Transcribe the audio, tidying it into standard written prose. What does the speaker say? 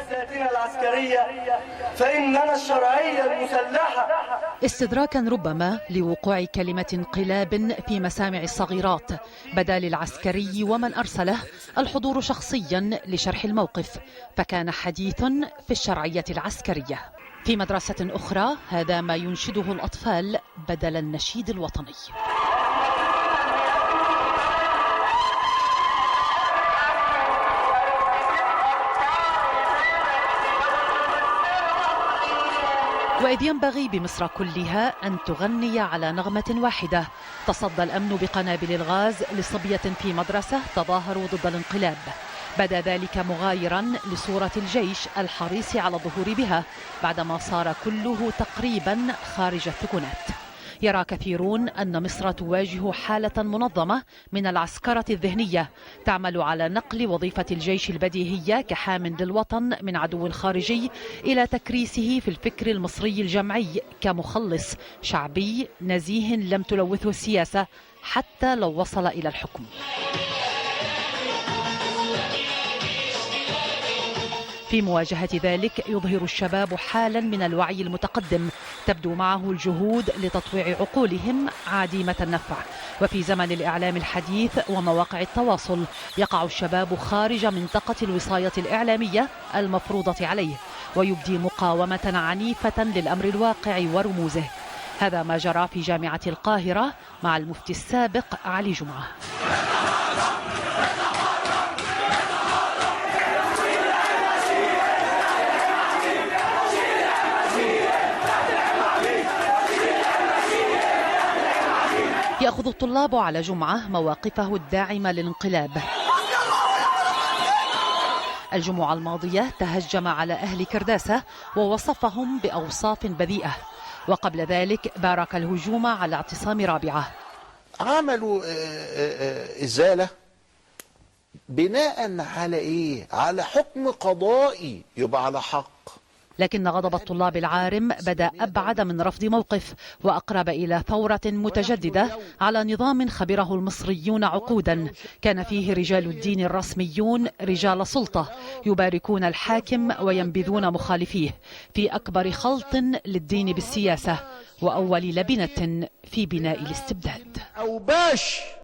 ذاتنا العسكرية فإننا الشرعية المسلحة. استدراكا ربما لوقوع كلمة انقلاب في مسامع الصغيرات بدا للعسكري ومن أرسله الحضور شخصيا لشرح الموقف، فكان حديث في الشرعية العسكرية. في مدرسة أخرى هذا ما ينشده الأطفال بدل النشيد الوطني. وإذ ينبغي بمصر كلها أن تغني على نغمة واحدة، تصدى الأمن بقنابل الغاز لصبية في مدرسة تظاهروا ضد الانقلاب. بدا ذلك مغايرا لصورة الجيش الحريص على الظهور بها بعدما صار كله تقريبا خارج الثكنات. يرى كثيرون أن مصر تواجه حالة منظمة من العسكرة الذهنية تعمل على نقل وظيفة الجيش البديهية كحام للوطن من عدو خارجي إلى تكريسه في الفكر المصري الجمعي كمخلص شعبي نزيه لم تلوثه السياسة حتى لو وصل إلى الحكم. في مواجهة ذلك يظهر الشباب حالا من الوعي المتقدم تبدو معه الجهود لتطويع عقولهم عديمة النفع. وفي زمن الإعلام الحديث ومواقع التواصل يقع الشباب خارج منطقة الوصاية الإعلامية المفروضة عليه ويبدي مقاومة عنيفة للأمر الواقع ورموزه. هذا ما جرى في جامعة القاهرة مع المفتي السابق علي جمعة. يأخذ الطلاب على جمعة مواقفه الداعمة للانقلاب. الجمعة الماضية تهجم على أهل كرداسة ووصفهم بأوصاف بذيئة، وقبل ذلك بارك الهجوم على اعتصام رابعة. عملوا إزالة بناء على إيه؟ على حكم قضائي، يبقى على حق. لكن غضب الطلاب العارم بدأ أبعد من رفض موقف وأقرب إلى ثورة متجددة على نظام خبره المصريون عقودا كان فيه رجال الدين الرسميون رجال سلطة يباركون الحاكم وينبذون مخالفيه في أكبر خلط للدين بالسياسة وأول لبنة في بناء الاستبداد.